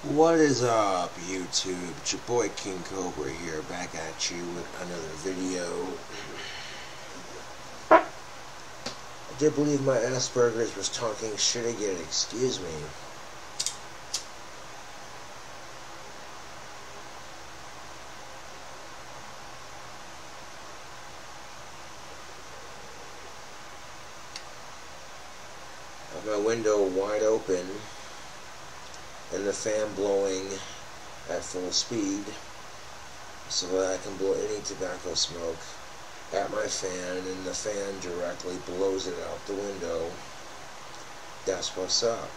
What is up, YouTube? It's your boy King Cobra here, back at you with another video. I did believe my Asperger's was talking shit again, excuse me. I have my window wide open and the fan blowing at full speed so that I can blow any tobacco smoke at my fan, and the fan directly blows it out the window. That's what's up.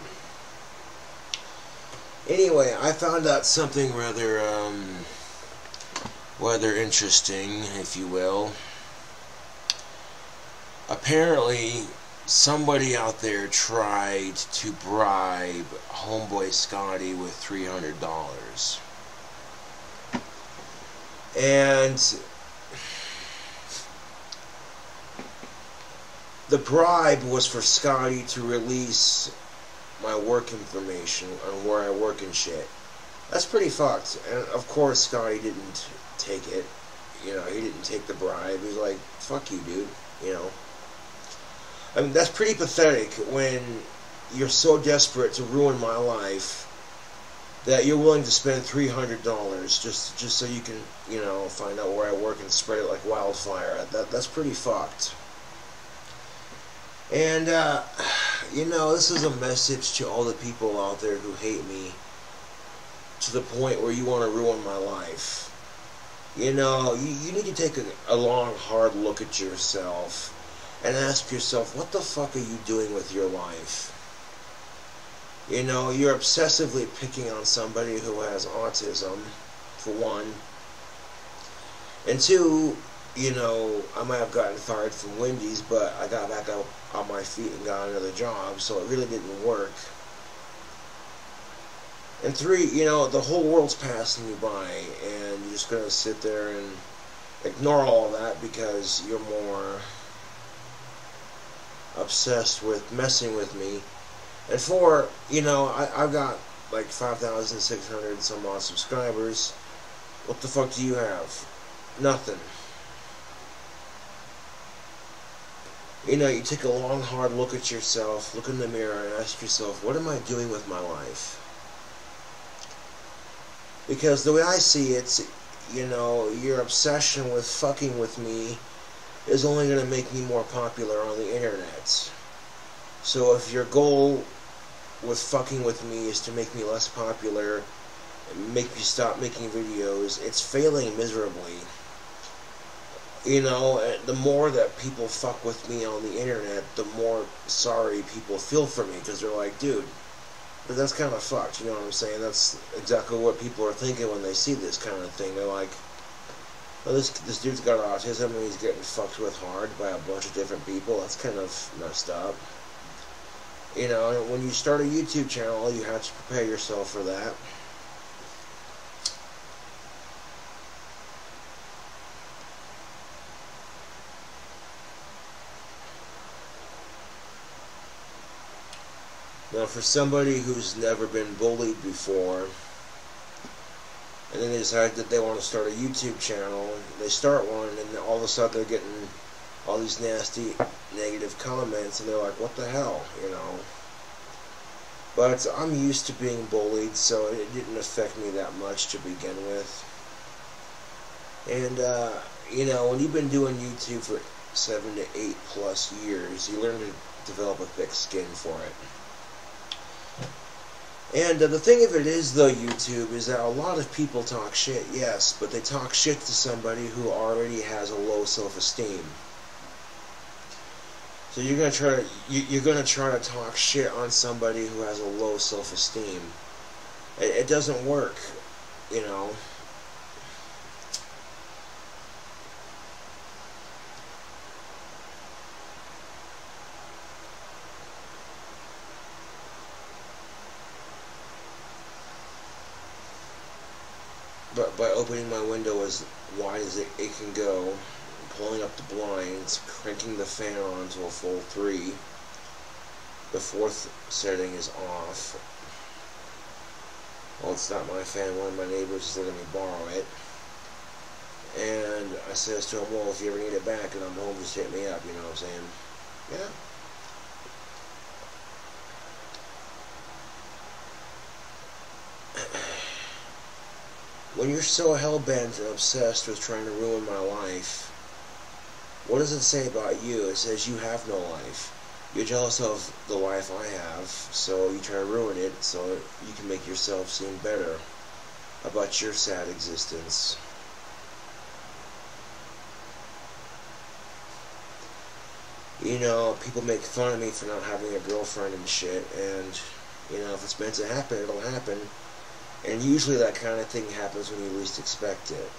Anyway, I found out something rather interesting, if you will. Apparently somebody out there tried to bribe homeboy Scotty with $300. And the bribe was for Scotty to release my work information on where I work and shit. That's pretty fucked. And of course Scotty didn't take it. You know, he didn't take the bribe. He's like, fuck you, dude. You know. I mean, that's pretty pathetic when you're so desperate to ruin my life that you're willing to spend $300 just so you can, you know, find out where I work and spread it like wildfire. That's pretty fucked. And, you know, this is a message to all the people out there who hate me to the point where you want to ruin my life. You know, you need to take a long, hard look at yourself and ask yourself, what the fuck are you doing with your life? You know, you're obsessively picking on somebody who has autism, for one. And two, you know, I might have gotten fired from Wendy's, but I got back up on my feet and got another job, so it really didn't work. And three, you know, the whole world's passing you by, and you're just going to sit there and ignore all that because you're more obsessed with messing with me. And four, you know, I've got like 5,600 some odd subscribers. What the fuck do you have? Nothing. You know, you take a long, hard look at yourself, look in the mirror, and ask yourself, what am I doing with my life? Because the way I see it, you know, your obsession with fucking with me is only going to make me more popular on the internet. So if your goal with fucking with me is to make me less popular and make me stop making videos, it's failing miserably. You know, the more that people fuck with me on the internet, the more sorry people feel for me, because they're like, dude, but that's kind of fucked, you know what I'm saying? That's exactly what people are thinking when they see this kind of thing. They're like, well, this dude's got autism and he's getting fucked with hard by a bunch of different people. That's kind of messed up. You know, when you start a YouTube channel, you have to prepare yourself for that. Now, for somebody who's never been bullied before, and then they decide that they want to start a YouTube channel, they start one, and then all of a sudden they're getting all these nasty, negative comments, and they're like, what the hell, you know? But I'm used to being bullied, so it didn't affect me that much to begin with. And, you know, when you've been doing YouTube for 7 to 8 plus years, you learn to develop a thick skin for it. And the thing of it is, though, YouTube, is that a lot of people talk shit, yes, but they talk shit to somebody who already has a low self-esteem. So you're gonna try to talk shit on somebody who has a low self-esteem. It doesn't work, you know. But by opening my window as wide as it can go, pulling up the blinds, cranking the fan on to a full 3, the fourth setting is off. Well, it's not my fan. One of my neighbors is letting me borrow it. And I says to him, well, if you ever need it back and I'm home, just hit me up, you know what I'm saying? Yeah. When you're so hell-bent and obsessed with trying to ruin my life, what does it say about you? It says you have no life. You're jealous of the life I have, so you try to ruin it so you can make yourself seem better about your sad existence. You know, people make fun of me for not having a girlfriend and shit, and, you know, if it's meant to happen, it'll happen. And usually that kind of thing happens when you least expect it.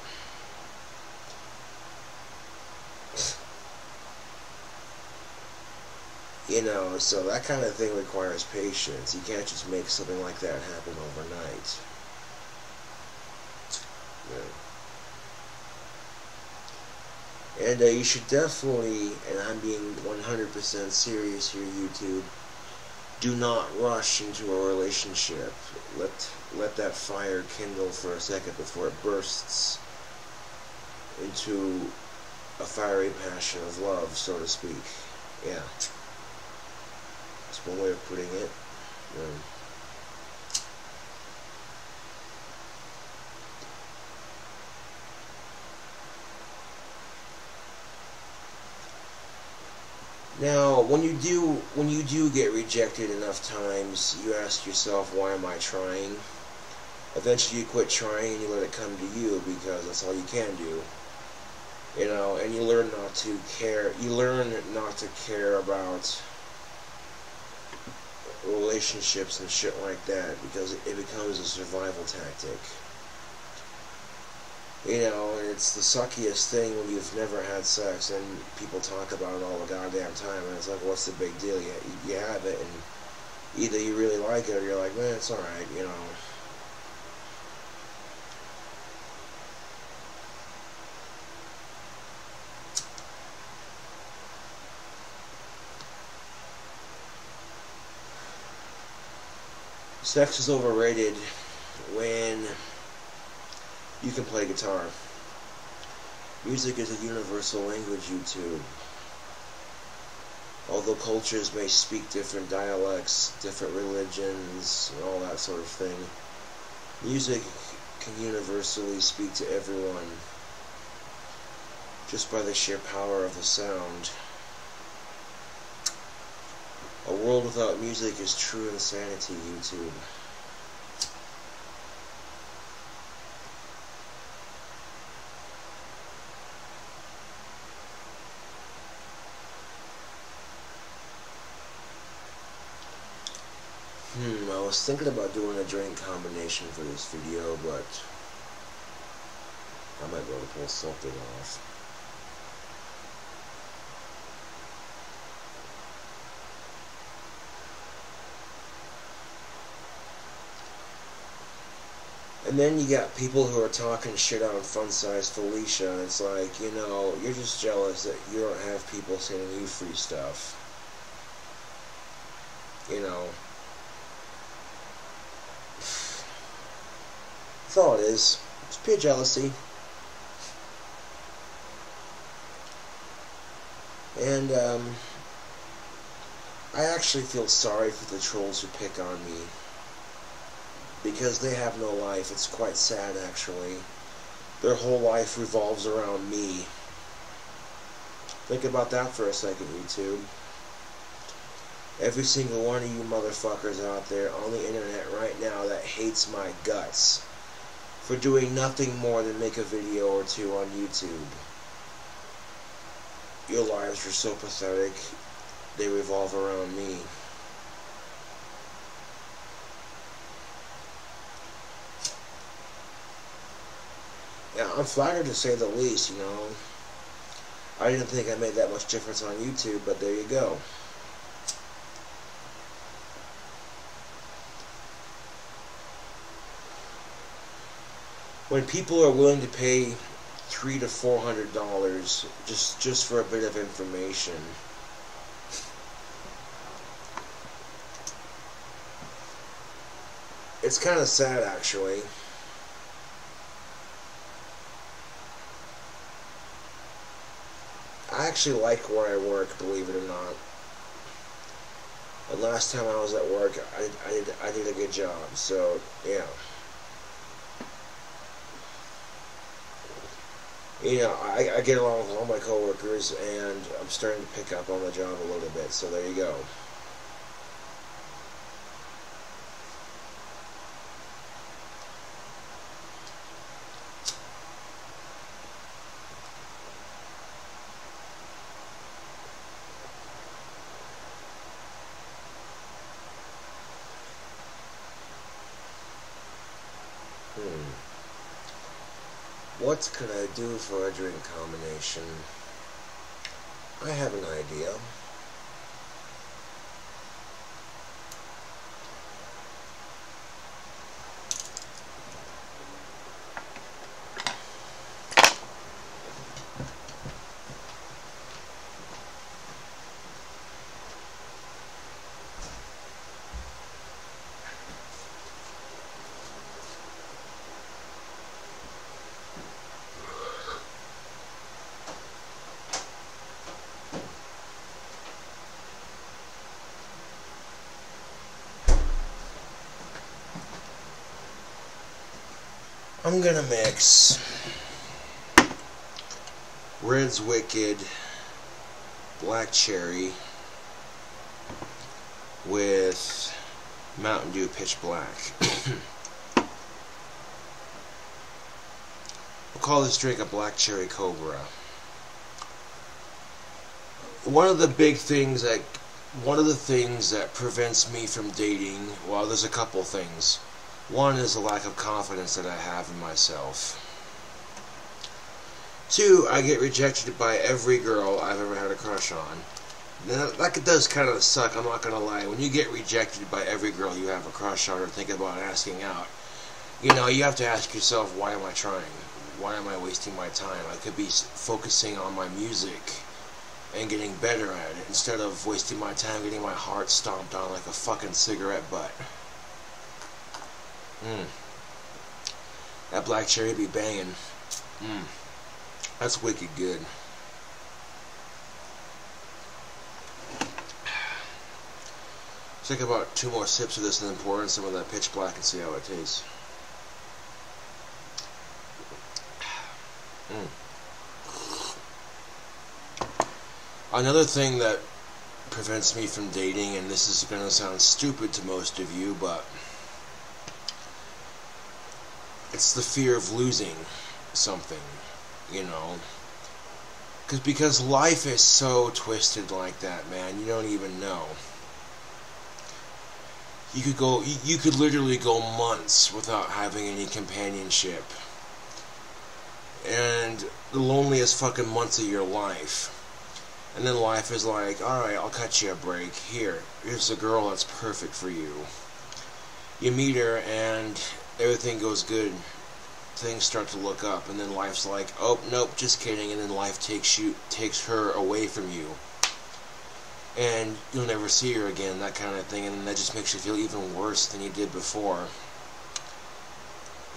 You know, so that kind of thing requires patience. You can't just make something like that happen overnight. Yeah. And you should definitely, and I'm being 100% serious here, YouTube, do not rush into a relationship. Let that fire kindle for a second before it bursts into a fiery passion of love, so to speak. Yeah. That's one way of putting it. Now, when you do get rejected enough times, you ask yourself, why am I trying? Eventually you quit trying and you let it come to you, because that's all you can do. You know, and you learn not to care. You learn not to care about relationships and shit like that, because it becomes a survival tactic. You know, and it's the suckiest thing when you've never had sex and people talk about it all the goddamn time, and it's like, what's the big deal? You have it, and either you really like it or you're like, man, it's alright, you know. Sex is overrated when you can play guitar. Music is a universal language, YouTube. Although cultures may speak different dialects, different religions, and all that sort of thing, music can universally speak to everyone just by the sheer power of the sound. A world without music is true insanity, YouTube. I was thinking about doing a drink combination for this video, but I might be able to pull something off. And then you got people who are talking shit on Fun Size Felicia, and it's like, you know, you're just jealous that you don't have people sending you free stuff. You know. That's all it is. It's pure jealousy. And, I actually feel sorry for the trolls who pick on me, because they have no life. It's quite sad, actually. Their whole life revolves around me. Think about that for a second, YouTube. Every single one of you motherfuckers out there on the internet right now that hates my guts for doing nothing more than make a video or two on YouTube. Your lives are so pathetic, they revolve around me. Yeah, I'm flattered to say the least, you know. I didn't think I made that much difference on YouTube, but there you go. When people are willing to pay $300 to $400 just for a bit of information, It's kind of sad, actually. I actually like where I work, believe it or not. The last time I was at work, I did a good job, so, yeah. You know, I get along with all my coworkers, and I'm starting to pick up on the job a little bit, so there you go. What could I do for a drink combination? I have an idea. I'm gonna mix Red's Wicked Black Cherry with Mountain Dew Pitch Black. We'll call this drink a Black Cherry Cobra. One of the things that prevents me from dating, well, there's a couple things. One is a lack of confidence that I have in myself. Two, I get rejected by every girl I've ever had a crush on. Now, that does kind of suck, I'm not going to lie. When you get rejected by every girl you have a crush on or think about asking out, you know, you have to ask yourself, why am I trying? Why am I wasting my time? I could be focusing on my music and getting better at it instead of wasting my time getting my heart stomped on like a fucking cigarette butt. That black cherry be banging. That's wicked good. Take about 2 more sips of this and then pour in some of that pitch black and see how it tastes. Another thing that prevents me from dating, and this is going to sound stupid to most of you, but it's the fear of losing something, you know. Because life is so twisted like that, man. You don't even know. You could literally go months without having any companionship. And the loneliest fucking months of your life. And then life is like, alright, I'll cut you a break. Here's a girl that's perfect for you. You meet her and everything goes good. Things start to look up, and then life's like, oh, nope, just kidding, and then life takes her away from you. And you'll never see her again, that kind of thing, and that just makes you feel even worse than you did before.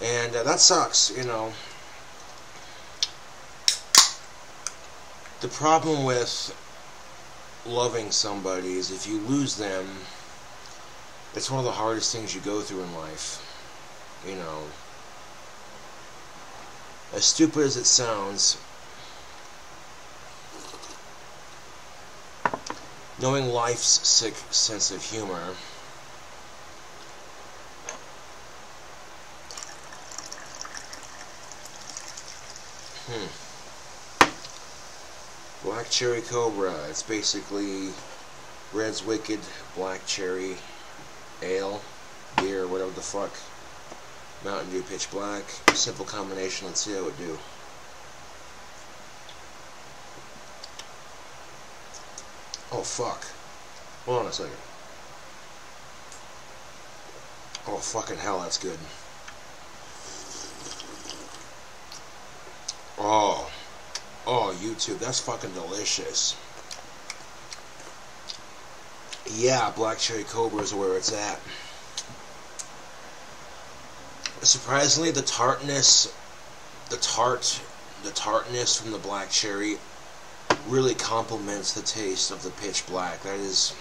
And that sucks, you know. The problem with loving somebody is if you lose them, it's one of the hardest things you go through in life, you know. As stupid as it sounds, knowing life's sick sense of humor Black Cherry Cobra, it's basically Red's Wicked Black Cherry Ale, beer, whatever the fuck. Mountain Dew Pitch Black. Simple combination. Let's see how it do. Oh fuck. Hold on a second. Oh fucking hell, that's good. Oh. Oh, YouTube, that's fucking delicious. Yeah, Black Cherry Cobra is where it's at. Surprisingly, the tartness from the black cherry really complements the taste of the pitch black. That is,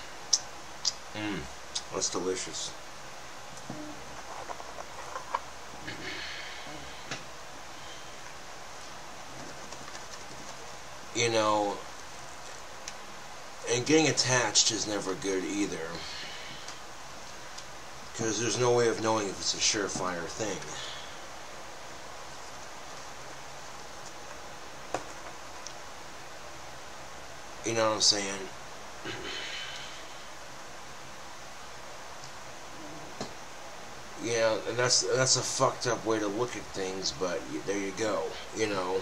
that's delicious. You know, and getting attached is never good either, because there's no way of knowing if it's a surefire thing. You know what I'm saying? You know, and that's a fucked up way to look at things, but there you go. You know,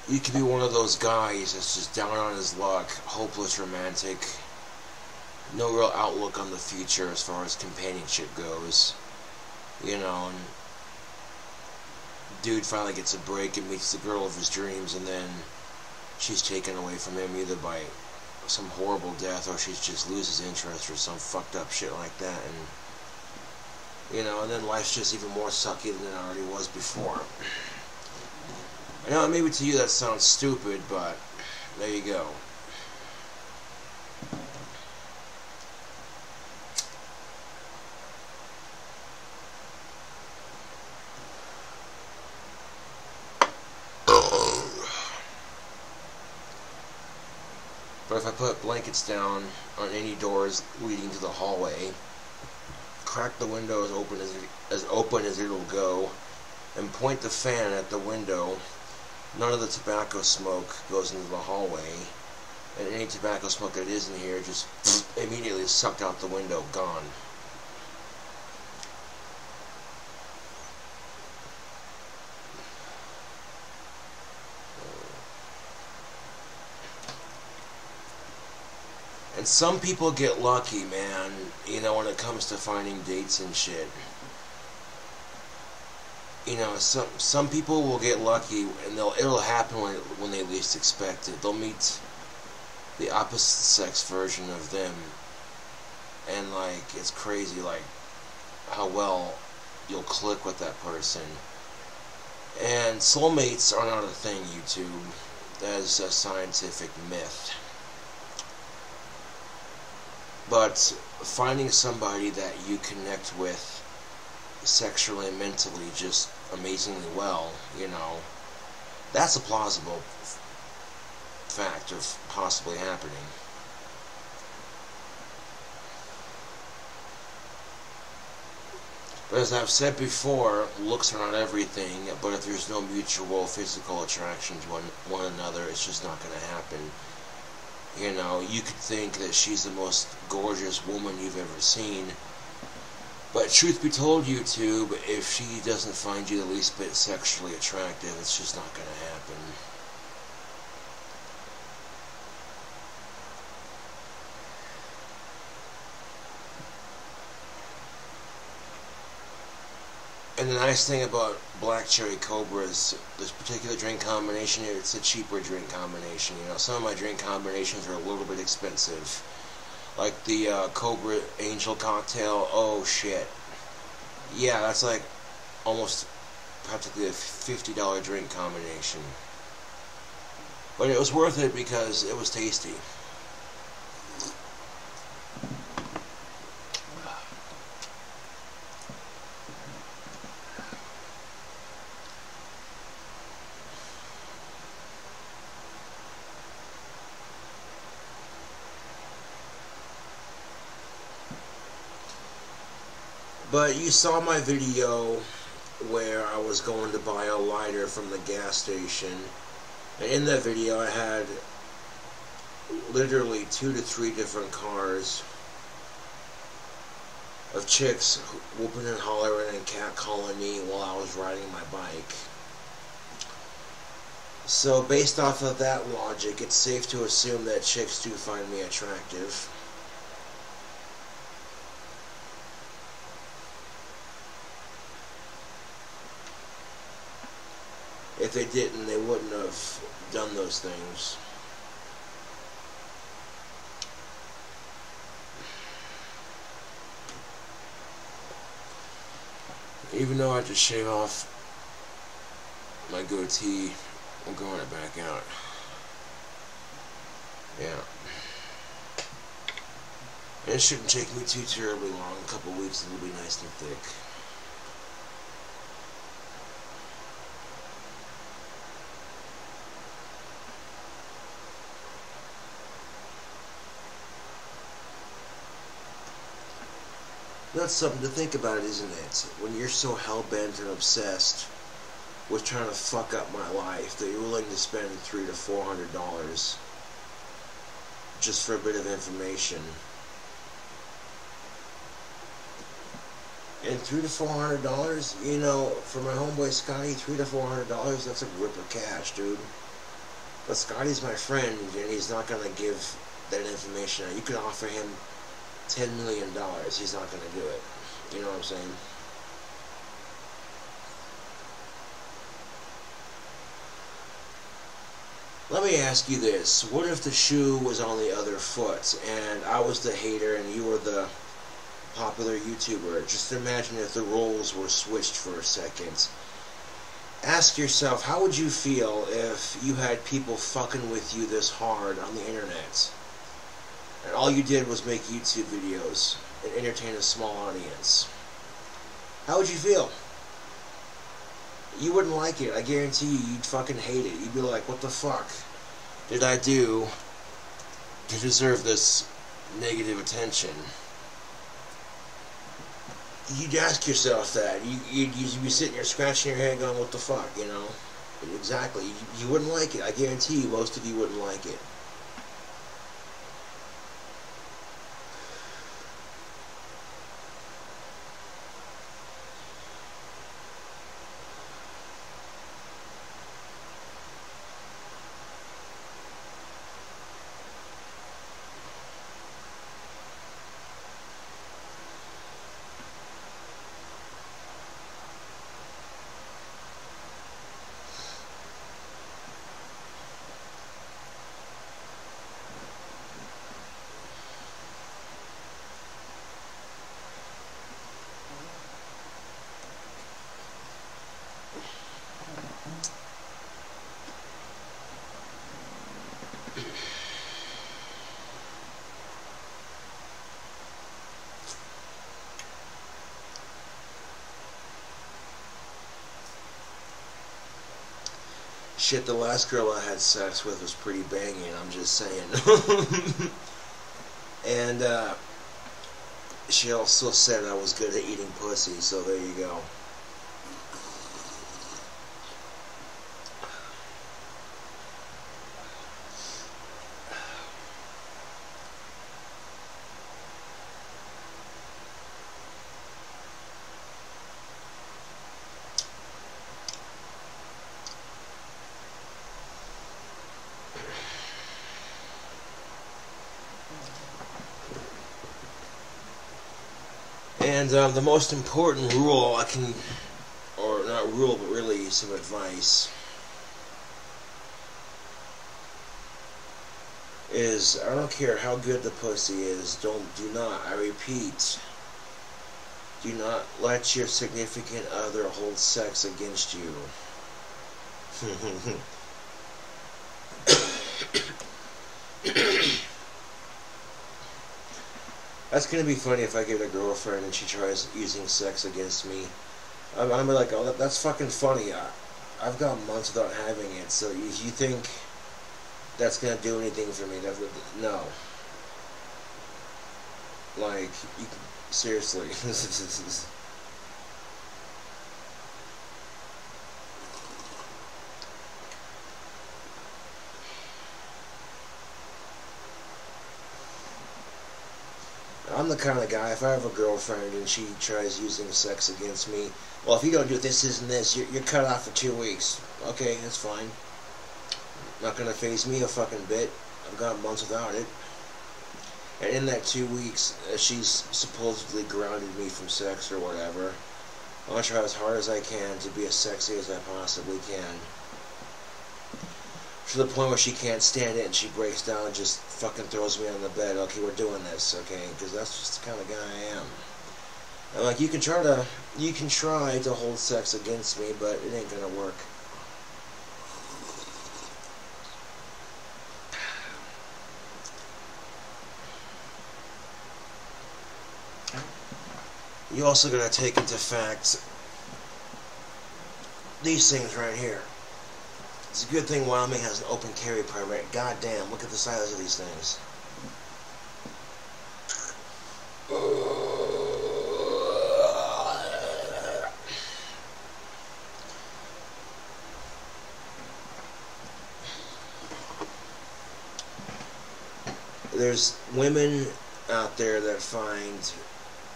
you could be one of those guys that's just down on his luck, hopeless romantic, no real outlook on the future as far as companionship goes. You know, and dude finally gets a break and meets the girl of his dreams, and then she's taken away from him either by some horrible death or she just loses interest or some fucked up shit like that, and you know, and then life's just even more sucky than it already was before. I know maybe to you that sounds stupid, but there you go. But if I put blankets down on any doors leading to the hallway, crack the window as open as it'll go, and point the fan at the window, none of the tobacco smoke goes into the hallway, and any tobacco smoke that is in here just immediately sucked out the window, gone. And some people get lucky, man, you know, when it comes to finding dates and shit. You know, some people will get lucky, and it'll happen when they least expect it. They'll meet the opposite sex version of them, and like, it's crazy, like, how well you'll click with that person. And soulmates are not a thing, YouTube. That is a scientific myth. But finding somebody that you connect with sexually and mentally just amazingly well, you know, that's a plausible fact of possibly happening. But as I've said before, looks are not everything, but if there's no mutual physical attraction to one another, it's just not going to happen. You know, you could think that she's the most gorgeous woman you've ever seen, but truth be told, YouTube, if she doesn't find you the least bit sexually attractive, it's just not going to happen. And the nice thing about Black Cherry Cobras, this particular drink combination, it's a cheaper drink combination. You know, some of my drink combinations are a little bit expensive. Like the Cobra Angel cocktail, oh shit. Yeah, that's like almost practically a $50 drink combination. But it was worth it because it was tasty. But you saw my video where I was going to buy a lighter from the gas station, and in that video I had literally 2 to 3 different cars of chicks whooping and hollering and catcalling me while I was riding my bike. So based off of that logic, it's safe to assume that chicks do find me attractive. If they didn't, they wouldn't have done those things. Even though I just shave off my goatee, I'm growing it back out. Yeah. And it shouldn't take me too terribly long. A couple weeks and it'll be nice and thick. That's something to think about, isn't it? When you're so hell-bent and obsessed with trying to fuck up my life that you're willing to spend $300 to $400 just for a bit of information. And $300 to $400, you know, for my homeboy Scotty, $300 to $400, that's a grip of cash, dude. But Scotty's my friend, and he's not gonna give that information out. You could offer him $10 million, he's not gonna do it. You know what I'm saying? Let me ask you this. What if the shoe was on the other foot, and I was the hater and you were the popular YouTuber? Just imagine if the roles were switched for a second. Ask yourself, how would you feel if you had people fucking with you this hard on the internet, and all you did was make YouTube videos and entertain a small audience? How would you feel? You wouldn't like it. I guarantee you, you'd fucking hate it. You'd be like, what the fuck did I do to deserve this negative attention? You'd ask yourself that. You'd be sitting there scratching your head going, what the fuck, you know? Exactly. You wouldn't like it. I guarantee you, most of you wouldn't like it. Shit, the last girl I had sex with was pretty banging, I'm just saying. And, she also said I was good at eating pussy, so there you go. And the most important rule I can, or not rule, but really some advice, is I don't care how good the pussy is, do not, I repeat, do not let your significant other hold sex against you. That's gonna be funny if I get a girlfriend and she tries using sex against me. I'm like, oh, that's fucking funny. I've got months without having it, so you think that's gonna do anything for me? No. Like, seriously. I'm the kind of guy, if I have a girlfriend and she tries using sex against me, well, if you don't do this and this, you're cut off for 2 weeks. Okay, that's fine. Not gonna faze me a fucking bit. I've got months without it. And in that 2 weeks, she's supposedly grounded me from sex or whatever. I'm gonna try as hard as I can to be as sexy as I possibly can. To the point where she can't stand it and she breaks down and just fucking throws me on the bed. Okay, we're doing this, okay? Because that's just the kind of guy I am. I'm like, you can try to hold sex against me, but it ain't gonna work. You also gotta take into fact these things right here. It's a good thing Wyoming has an open carry permit. God damn, look at the size of these things. There's women out there that find,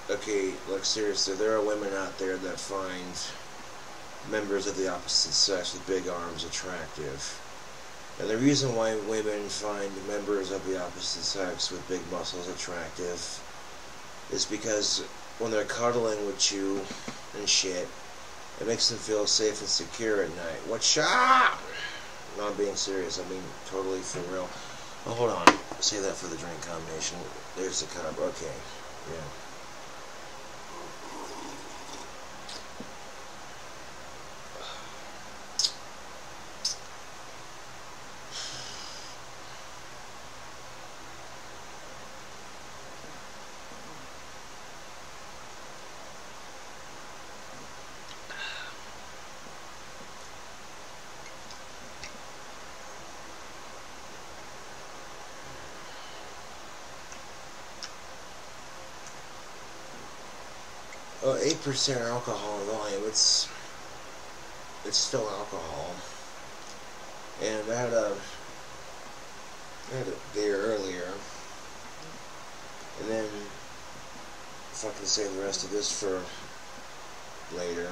okay, like seriously, there are women out there that find members of the opposite sex with big arms attractive. And the reason why women find members of the opposite sex with big muscles attractive is because when they're cuddling with you and shit, it makes them feel safe and secure at night. What's up? Not being serious, I mean totally for real. Oh, hold on. Save that for the drink combination. There's the cup. Okay. Yeah. Oh, 8% alcohol volume. It's still alcohol. And I had a beer earlier, and then if I can save the rest of this for later.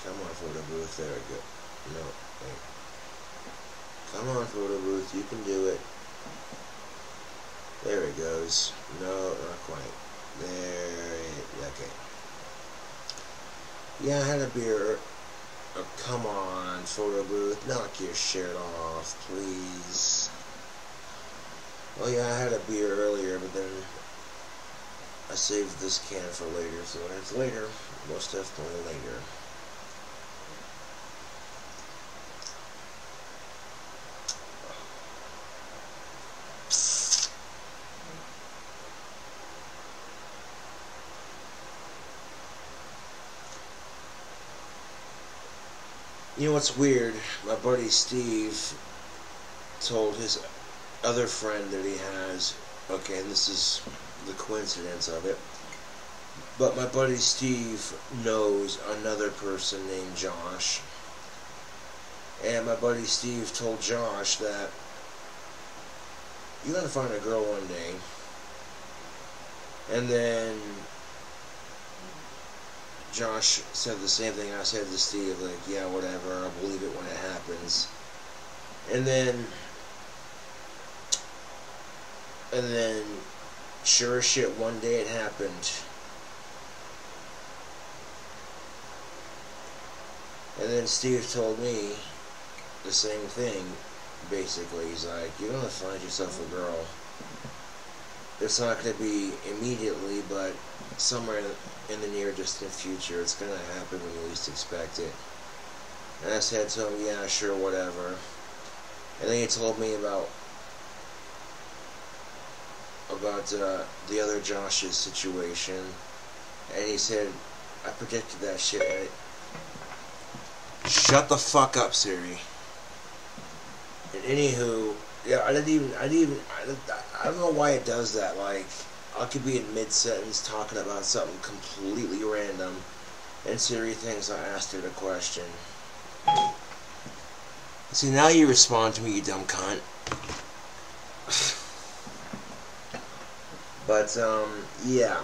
Come on, photo booth. There we go. No, wait. Come on, photo booth. You can do it. There it goes. No, not quite. There, okay. Yeah, I had a beer. Oh, come on, photo booth. Knock your shirt off, please. Oh yeah, I had a beer earlier, but then I saved this can for later, so it's later. Most definitely later. You know what's weird? My buddy Steve told his other friend that he has, okay, and this is the coincidence of it, but my buddy Steve knows another person named Josh, and my buddy Steve told Josh that you're gonna find a girl one day, and then Josh said the same thing I said to Steve, like, yeah, whatever, I'll believe it when it happens. And then sure as shit, one day it happened. And then Steve told me the same thing, basically. He's like, you're gonna find yourself a girl. It's not gonna be immediately, but somewhere in the near distant future, it's gonna happen when you least expect it. And I said to him, yeah, sure, whatever. And then he told me about the other Josh's situation, and he said, I predicted that shit, right? Shut the fuck up, Siri. And anywho, yeah, I don't know why it does that. Like, I could be in mid-sentence talking about something completely random, and Siri thinks I asked her the question. See, now you respond to me, you dumb cunt. But, yeah.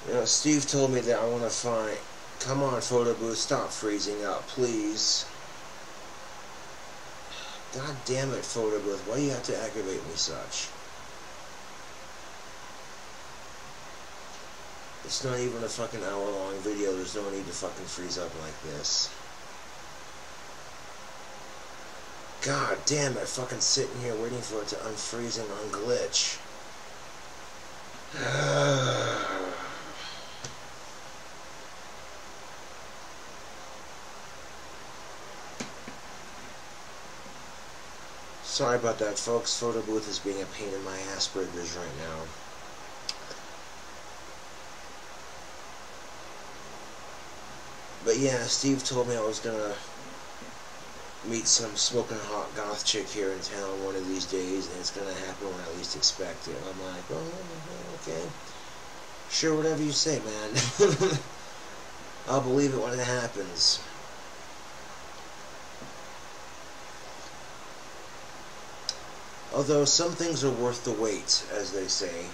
You know, Steve told me that I want to find... Come on, photo booth, stop freezing up, please. God damn it, photo booth, why do you have to aggravate me such? It's not even a fucking hour-long video, there's no need to fucking freeze up like this. God damn it, fucking sitting here waiting for it to unfreeze and unglitch. Sorry about that, folks. Photo booth is being a pain in my ass burgers right now. But yeah, Steve told me I was gonna meet some smoking hot goth chick here in town one of these days, and it's gonna happen when I least expect it. I'm like, oh, okay. Sure, whatever you say, man. I'll believe it when it happens. Although some things are worth the wait, as they say.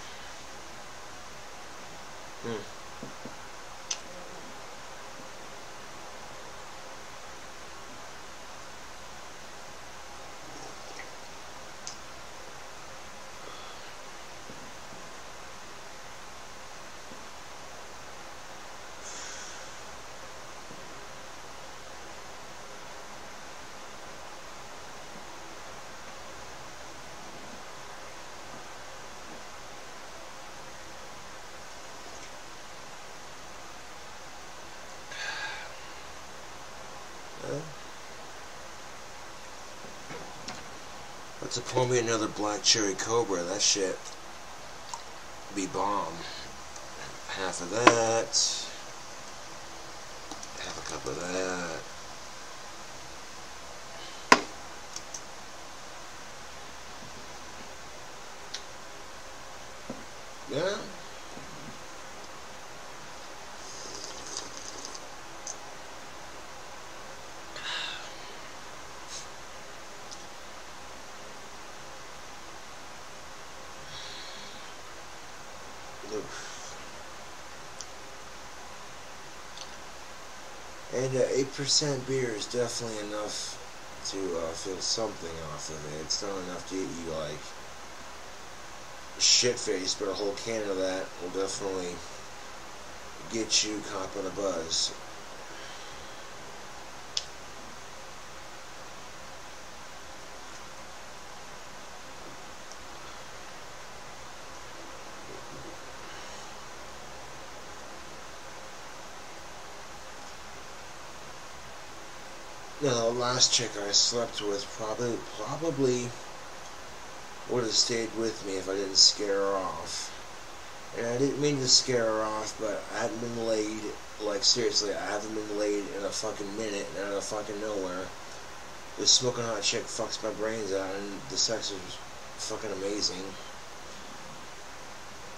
Let's pour me another Black Cherry Cobra. That shit be bomb. Half of that. Half a cup of that. Yeah. And 8% beer is definitely enough to feel something off of it. It's not enough to get you like shit-faced, but a whole can of that will definitely get you copping a buzz. Now, the last chick I slept with probably would have stayed with me if I didn't scare her off. And I didn't mean to scare her off, but I hadn't been laid, like seriously, I haven't been laid in a fucking minute, and out of fucking nowhere. This smoking hot chick fucks my brains out, and the sex was fucking amazing.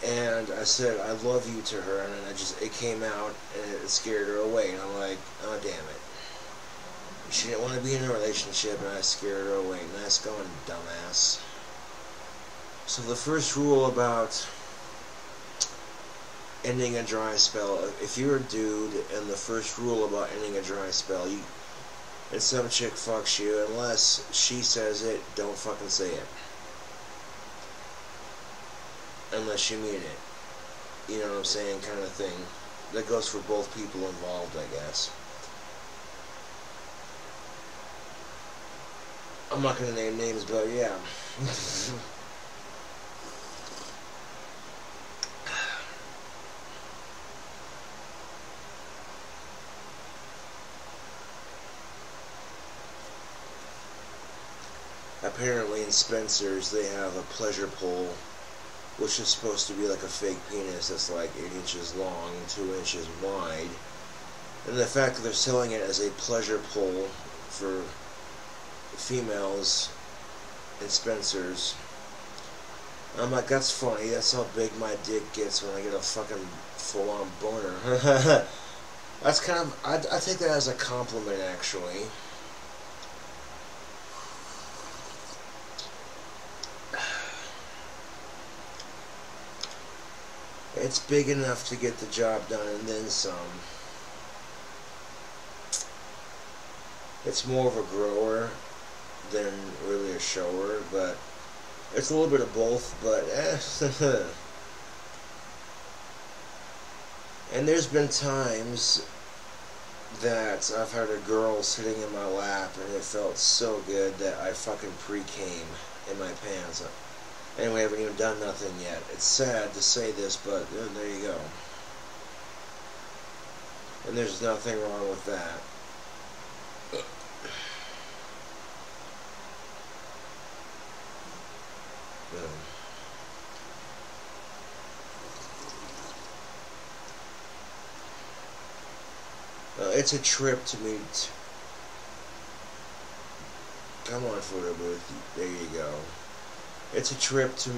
And I said, I love you to her, and it came out, and it scared her away, and I'm like, oh damn it. She didn't want to be in a relationship, and I scared her away. Nice going, dumbass. So the first rule about ending a dry spell, if you're a dude, and the first rule about ending a dry spell, and some chick fucks you, unless she says it, don't fucking say it. Unless you mean it. You know what I'm saying, kind of thing. That goes for both people involved, I guess. I'm not going to name names, but yeah. Apparently in Spencer's they have a pleasure pole, which is supposed to be like a fake penis that's like 8 inches long, 2 inches wide. And the fact that they're selling it as a pleasure pole for females in Spencer's, I'm like, that's funny, that's how big my dick gets when I get a fucking full-on boner. That's kind of, I take that as a compliment, actually. It's big enough to get the job done and then some. It's more of a grower than really a shower, but it's a little bit of both, but and there's been times that I've had a girl sitting in my lap and it felt so good that I fucking pre-came in my pants. And we haven't even done nothing yet. It's sad to say this, but there you go. And there's nothing wrong with that. It's a trip to meet. Come on, photo booth. There you go. It's a trip to.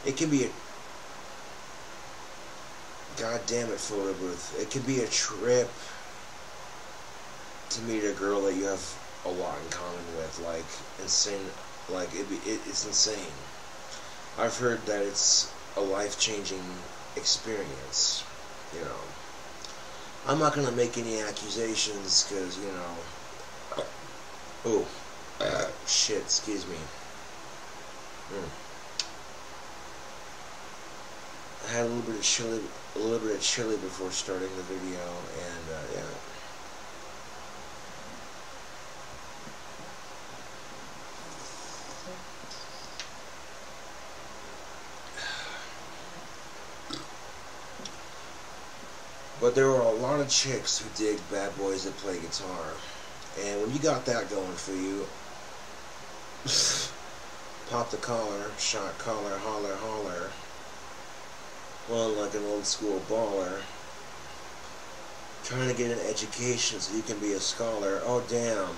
It can be a. God damn it, photo booth. It can be a trip to meet a girl that you have a lot in common with. Like, insane. Like, it's insane. I've heard that it's a life-changing experience. You know. I'm not going to make any accusations because, you know. Oh. Shit, excuse me. I had a little bit of chili before starting the video, and yeah. But there are a lot of chicks who dig bad boys that play guitar, and when you got that going for you, pop the collar, shot collar, holler, holler. Well, like an old school baller. Trying to get an education so you can be a scholar. Oh, damn.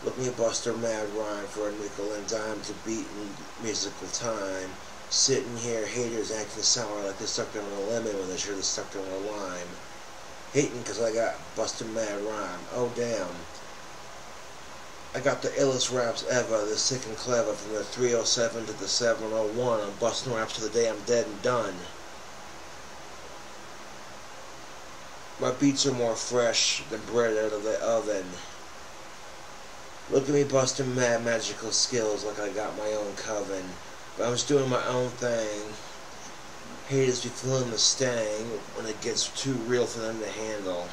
Look me bust a mad rhyme for a nickel and dime to beat in musical time. Sitting here, haters acting sour like they stuck on a lemon when they should have stuck on a lime. Hating because I got busted mad rhyme. Oh, damn. I got the illest raps ever, the sick and clever, from the 307 to the 701. I'm busting raps to the day I'm dead and done. My beats are more fresh than bread out of the oven. Look at me busting mad magical skills like I got my own coven. But I'm just doing my own thing. Haters be feeling the sting when it gets too real for them to handle.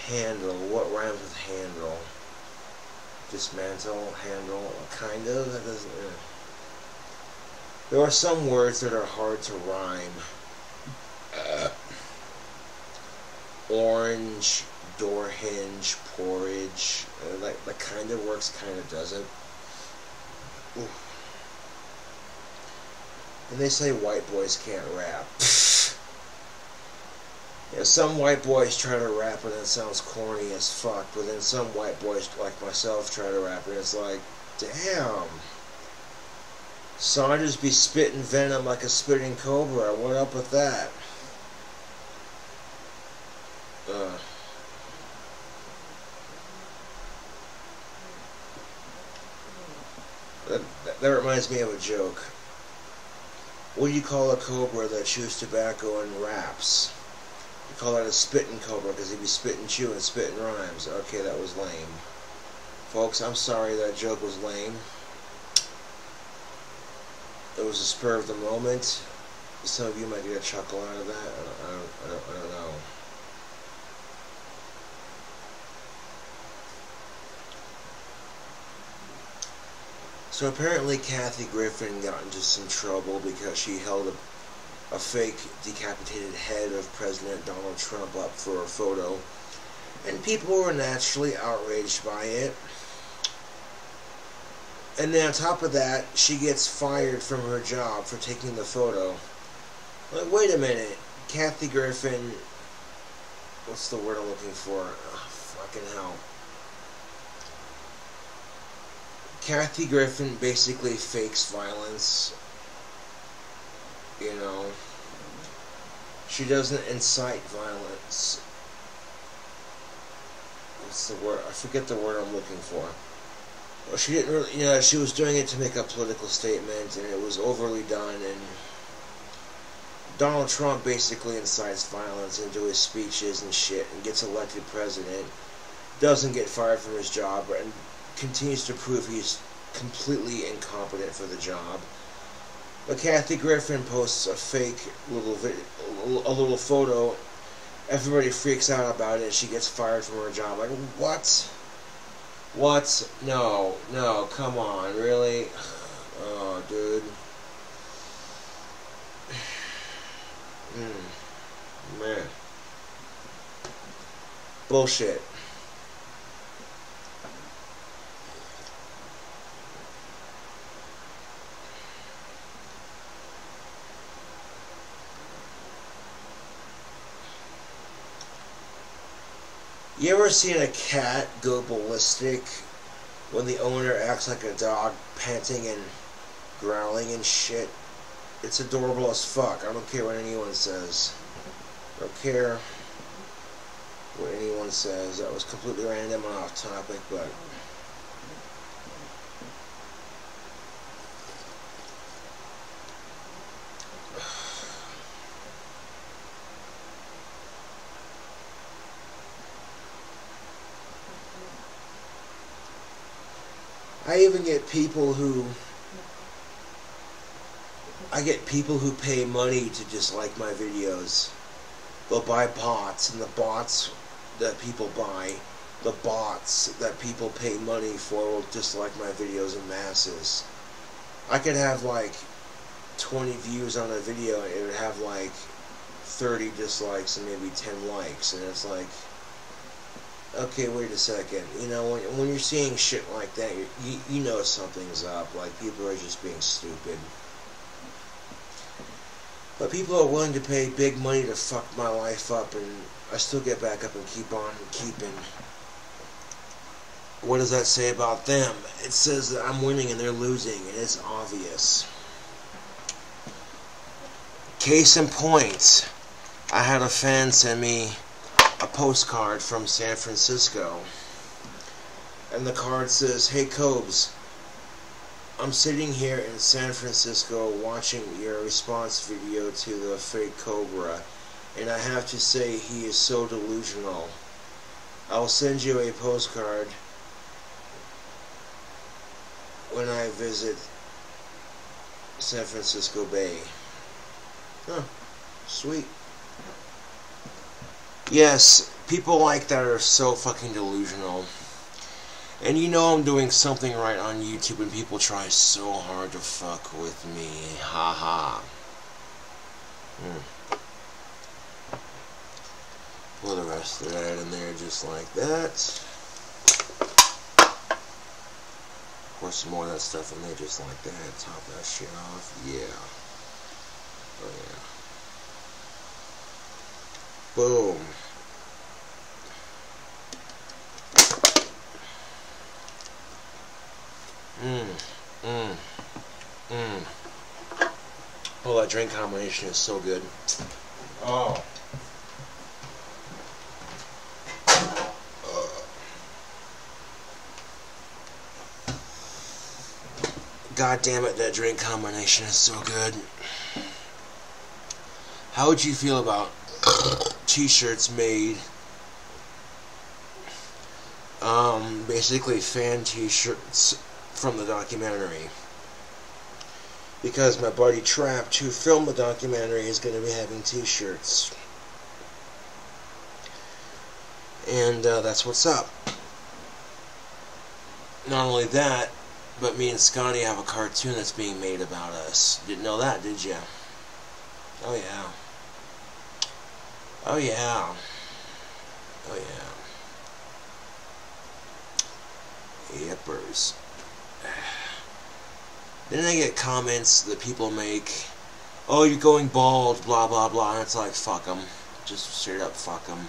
Handle. What rhymes with handle? Dismantle, handle, kind of. That doesn't. There are some words that are hard to rhyme. Orange, door hinge, porridge. That kind of works, kind of doesn't. Ooh. And they say white boys can't rap. Yeah, some white boys try to rap and it sounds corny as fuck, but then some white boys like myself try to rap and it's like, damn. So I just be spitting venom like a spitting cobra. What up with that? That reminds me of a joke. What do you call a cobra that chews tobacco and raps? You call that a spitting cobra because he'd be spitting, chewing, spitting rhymes. Okay, that was lame. Folks, I'm sorry that joke was lame. It was a spur of the moment. Some of you might get a chuckle out of that. I don't know. So apparently Kathy Griffin got into some trouble because she held a fake decapitated head of President Donald Trump up for a photo. And people were naturally outraged by it. And then on top of that, she gets fired from her job for taking the photo. Like, wait a minute. Kathy Griffin... What's the word I'm looking for? Oh, fucking hell. Kathy Griffin basically fakes violence. You know. She doesn't incite violence. What's the word? I forget the word I'm looking for. Well, she didn't really, you know, she was doing it to make a political statement, and it was overly done, and Donald Trump basically incites violence into his speeches and shit, and gets elected president, doesn't get fired from his job, and continues to prove he's completely incompetent for the job. But Kathy Griffin posts a fake a little photo. Everybody freaks out about it, and she gets fired from her job. Like, what? What? No, no, come on, really? Oh, dude. Man. Bullshit. You ever seen a cat go ballistic when the owner acts like a dog, panting and growling and shit? It's adorable as fuck. I don't care what anyone says. I don't care what anyone says. That was completely random and off topic, but... I even get people who... I get people who pay money to just like my videos. They'll buy bots, and the bots that people buy, the bots that people pay money for will dislike my videos in masses. I could have like 20 views on a video and it would have like 30 dislikes and maybe 10 likes, and it's like, okay, wait a second. You know, when you're seeing shit like that, you know something's up. Like, people are just being stupid. But people are willing to pay big money to fuck my life up, and I still get back up and keep on keeping. What does that say about them? It says that I'm winning and they're losing, and it's obvious. Case in point, I had a fan send me a postcard from San Francisco, and the card says, "Hey Cobes, I'm sitting here in San Francisco watching your response video to the fake Cobra, and I have to say he is so delusional. I'll send you a postcard when I visit San Francisco Bay." Huh, sweet. Yes, people like that are so fucking delusional. And you know I'm doing something right on YouTube and people try so hard to fuck with me. Ha ha. Pour the rest of that in there just like that. Pour some more of that stuff in there just like that. Top that shit off. Yeah. Oh yeah. Boom. Oh, that drink combination is so good. Oh. God damn it, that drink combination is so good. How would you feel about t-shirts made, basically fan t-shirts from the documentary? Because my buddy Trapped, who filmed the documentary, is going to be having t-shirts. And that's what's up. Not only that, but me and Scotty have a cartoon that's being made about us. Didn't know that, did ya? Oh yeah. Oh yeah. Oh yeah. Yippers. Then I get comments that people make, "Oh, you're going bald, blah blah blah," and it's like, fuck them. Just straight up fuck them.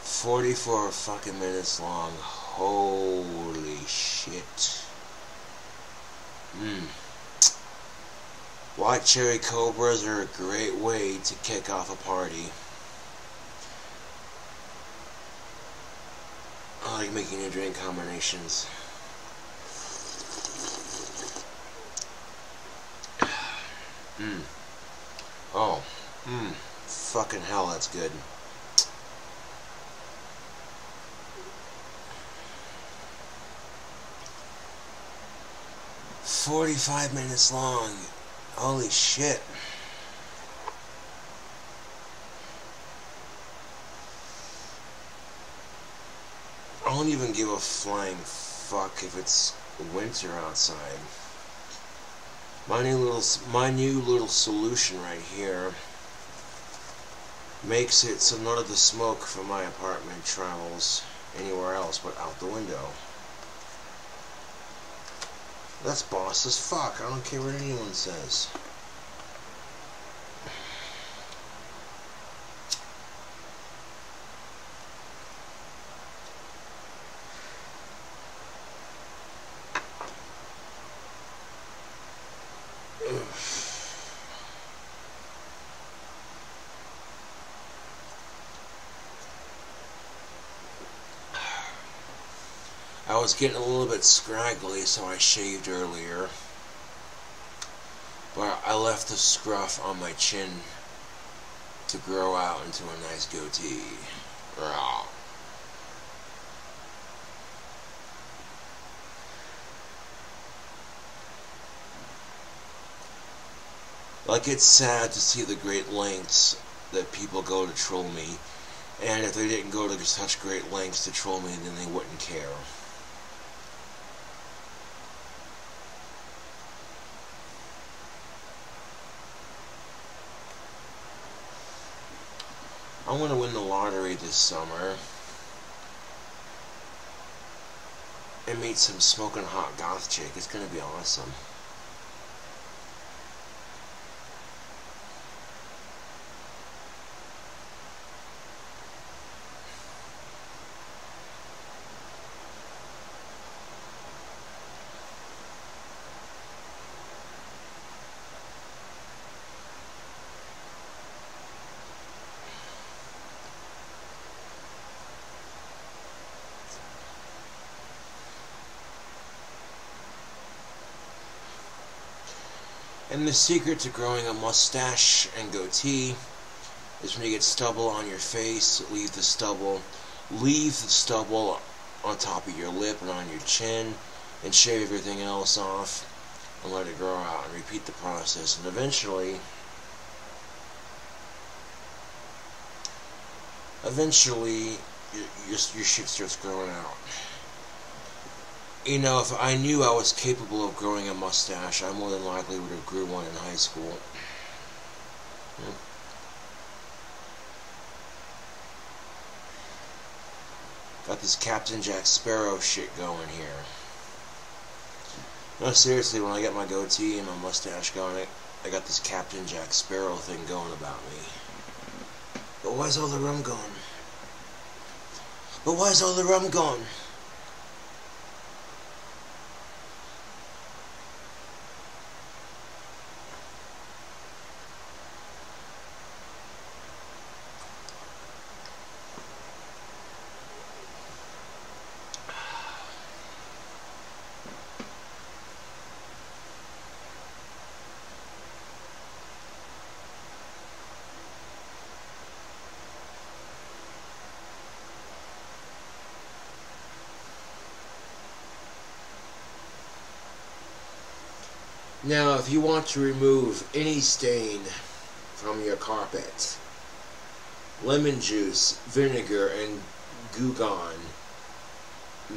"44 fucking minutes long. Holy shit. White cherry cobras are a great way to kick off a party. I like making new drink combinations. Oh. Fucking hell, that's good. 45 minutes long. Holy shit. I don't even give a flying fuck if it's winter outside. My new little solution right here makes it so none of the smoke from my apartment travels anywhere else but out the window. That's boss as fuck. I don't care what anyone says. I was getting a little bit scraggly, so I shaved earlier. But I left the scruff on my chin to grow out into a nice goatee. Raw. Like, it's sad to see the great lengths that people go to troll me, and if they didn't go to such great lengths to troll me, then they wouldn't care. I'm gonna win the lottery this summer and meet some smoking hot goth chick. It's gonna be awesome. And the secret to growing a mustache and goatee is when you get stubble on your face, leave the stubble on top of your lip and on your chin, and shave everything else off and let it grow out and repeat the process. And eventually your shit starts growing out. You know, if I knew I was capable of growing a mustache, I more than likely would have grew one in high school. Got this Captain Jack Sparrow shit going here. No, seriously, when I get my goatee and my mustache going, I got this Captain Jack Sparrow thing going about me. But why's all the rum gone? But why's all the rum gone? Now, if you want to remove any stain from your carpet, lemon juice, vinegar, and Goo Gone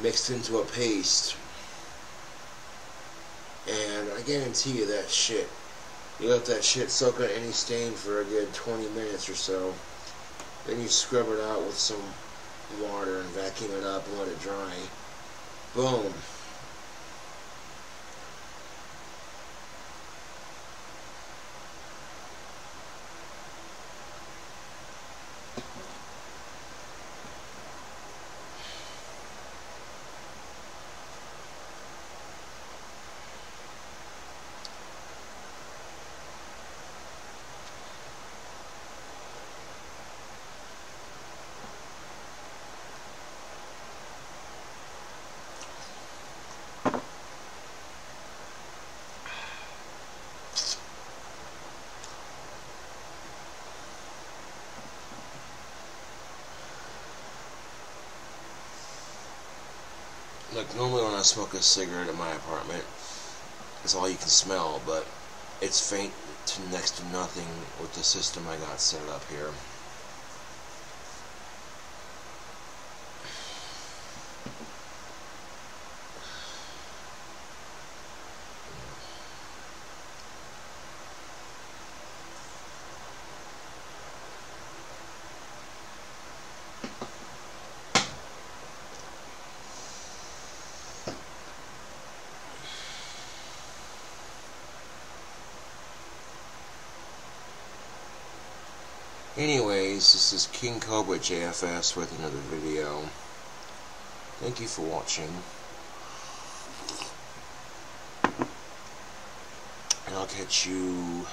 mixed into a paste, and I guarantee you that shit, you let that shit soak on any stain for a good 20 minutes or so, then you scrub it out with some water and vacuum it up and let it dry. Boom. Like, normally when I smoke a cigarette in my apartment, is all you can smell, but it's faint to next to nothing with the system I got set up here. Anyways, this is King Cobra JFS with another video. Thank you for watching. And I'll catch you...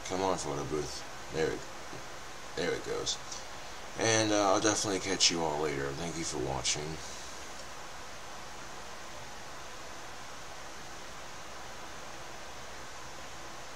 Come on, photo booth. There it goes. And I'll definitely catch you all later. Thank you for watching.